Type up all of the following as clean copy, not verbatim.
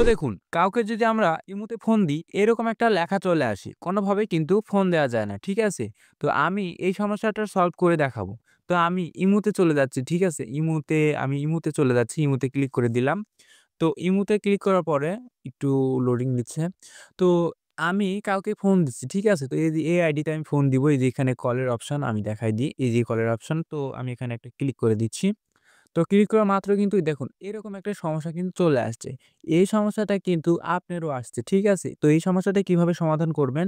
দেখুন, কাউকে যদি আমরা ইমোতে ফোন দিই, এরকম একটা লেখা চলে আসে। কোনোভাবেই কিন্তু ফোন দেওয়া যায় না। ঠিক আছে? তো আমি এই সমস্যাটা সলভ করে দেখাবো। তো আমি ইমোতে চলে যাচ্ছি। ঠিক আছে? আমি ইমোতে চলে যাচ্ছি। ইমোতে ক্লিক করে দিলাম। তো ইমোতে ক্লিক করার পরে একটু লোডিং নিচ্ছে। তো আমি কাউকে ফোন দিচ্ছি। ঠিক আছে? তো এই আইডিতে আমি ফোন দিব। এই যে এখানে কলের অপশন আমি দেখাই দিই। এই যে কলের অপশন। তো আমি এখানে একটা ক্লিক করে দিচ্ছি। তো ক্লিক করা মাত্র কিন্তু দেখুন এরকম একটা সমস্যা কিন্তু চলে আসছে। এই সমস্যাটা কিন্তু আপনারও আসছে। ঠিক আছে? তো এই সমস্যাটা কিভাবে সমাধান করবেন?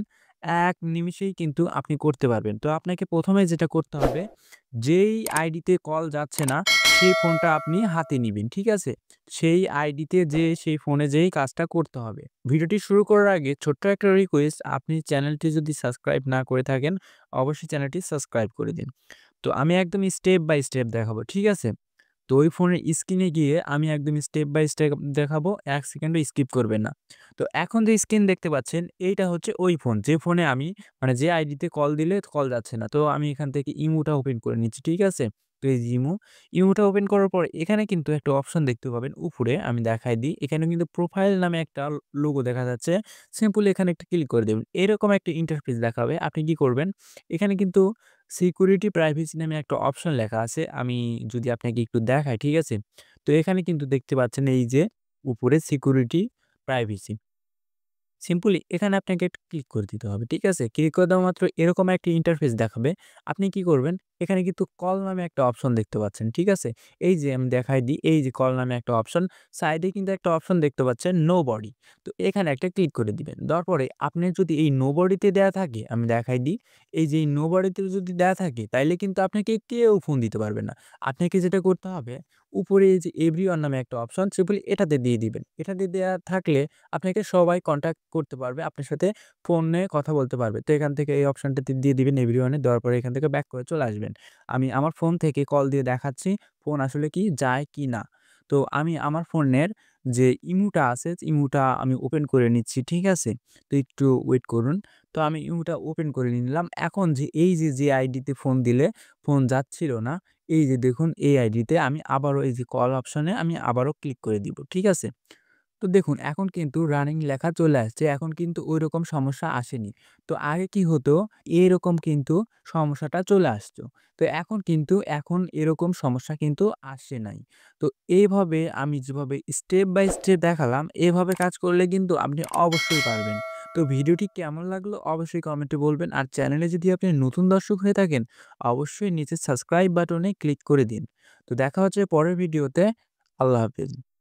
এক নিমিষেই কিন্তু আপনি করতে পারবেন। তো আপনাকে ১ম এ যেটা করতে হবে, যেই আইডিতে কল যাচ্ছে না, সেই ফোনটা আপনি হাতে নিবেন। ঠিক আছে? সেই আইডিতে যেয়ে সেই ফোনে যেয়েই কাজটা করতে হবে। ভিডিওটি শুরু করার আগে ছোট্ট একটা রিকোয়েস্ট, আপনি চ্যানেলটি যদি সাবস্ক্রাইব না করে থাকেন, অবশ্যই চ্যানেলটি সাবস্ক্রাইব করে দিন। তো আমি একদম স্টেপ বাই স্টেপ দেখাবো। ঠিক আছে? তো ওই ফোনের স্ক্রিনে গিয়ে আমি একদম স্টেপ বাই স্টেপ দেখাবো। ১ সেকেন্ডও স্কিপ করবেন না। তো এখন যে স্ক্রিন দেখতে পাচ্ছেন, এইটা হচ্ছে ওই ফোন। যে ফোনে আমি মানে যে আইডিতে কল দিলে কল যাচ্ছে না। তো আমি এখান থেকে ইমোটা ওপেন করে নিচ্ছি। ঠিক আছে? তো এই যে ইমোটা ওপেন করার পর এখানে কিন্তু একটা অপশন দেখতে পাবেন উপরে আমি দেখাই দিই। এখানে কিন্তু প্রোফাইল নামে একটা লোগো দেখা যাচ্ছে। সিম্পলি এখানে একটা ক্লিক করে দেবেন। এরকম একটা ইন্টারফেস দেখাবে। আপনি কি করবেন? এখানে কিন্তু সিকিউরিটি প্রাইভেসি নামে একটা অপশন লেখা আছে। আমি যদি আপনাকে একটু দেখাই, ঠিক আছে? তো এখানে কিন্তু দেখতে পাচ্ছেন এই যে উপরে সিকিউরিটি প্রাইভেসি। সিম্পলি এখানে আপনাকে একটা ক্লিক করে দিতে হবে। ঠিক আছে? ক্লিক করে দেওয়া মাত্র এরকম একটা ইন্টারফেস দেখাবে। আপনি কি করবেন? এখানে কিন্তু কল নামে একটা অপশন দেখতে পাচ্ছেন। ঠিক আছে? এই যে আমি দেখাই দিই, এই যে কল নামে একটা অপশন, সাইডে কিন্তু একটা অপশন দেখতে পাচ্ছেন নো বডি। তো এখানে একটা ক্লিক করে দিবেন। দেওয়ার পরে আপনার যদি এই নো বডিতে দেয়া থাকে, আমি দেখাই দিই, এই যে এই নো বডিতে যদি দেয়া থাকে তাইলে কিন্তু আপনাকে কেউ ফোন দিতে পারবে না। আপনাকে যেটা করতে হবে, উপরে এই যে এভরিওয়ান নামে একটা অপশন, সিম্পলি এটাতে দিয়ে দিবেন। এটাতে দেয়া থাকলে আপনাকে সবাই কনট্যাক্ট করতে পারবে। আপনার সাথে ফোনে কথা বলতে পারবে। তো এখান থেকে এই অপশনটাতে দিয়ে দিবেন এভরিওয়ান এ। দেওয়ার পরে এখান থেকে ব্যাক করে চলে আসবেন। আমি আমার ফোন থেকে কল দিয়ে দেখাচ্ছি ফোন আসলে কি যায় কি না। তো আমি আমার ফোনের যে ইমোটা আছে, ইমোটা আমি ওপেন করে নিচ্ছি। ঠিক আছে? তো একটু ওয়েট করুন। তো আমি ইমোটা ওপেন করে নিলাম। এখন যে এই যে আইডিতে ফোন দিলে ফোন যাচ্ছিল না, এই যে দেখুন এই আইডিতে আমি আবারও এই যে কল অপশনে আমি আবারও ক্লিক করে দিব। ঠিক আছে? তো দেখুন এখন কিন্তু রানিং লেখা চলে আসছে। এখন কিন্তু ঐরকম সমস্যা আসেনি। তো আগে কি হতো? এরকম কিন্তু সমস্যাটা চলে আসতো। তো এখন এরকম সমস্যা কিন্তু আসে নাই। তো এইভাবে আমি যেভাবে স্টেপ বাই স্টেপ দেখালাম, এভাবে কাজ করলে কিন্তু আপনি অবশ্যই পারবেন। তো ভিডিওটি কেমন লাগলো অবশ্যই কমেন্টে বলবেন। আর চ্যানেলে যদি আপনি নতুন দর্শক হয়ে থাকেন, অবশ্যই নিচে সাবস্ক্রাইব বাটনে ক্লিক করে দিন। তো দেখা হচ্ছে পরের ভিডিওতে। আল্লাহ হাফেজ।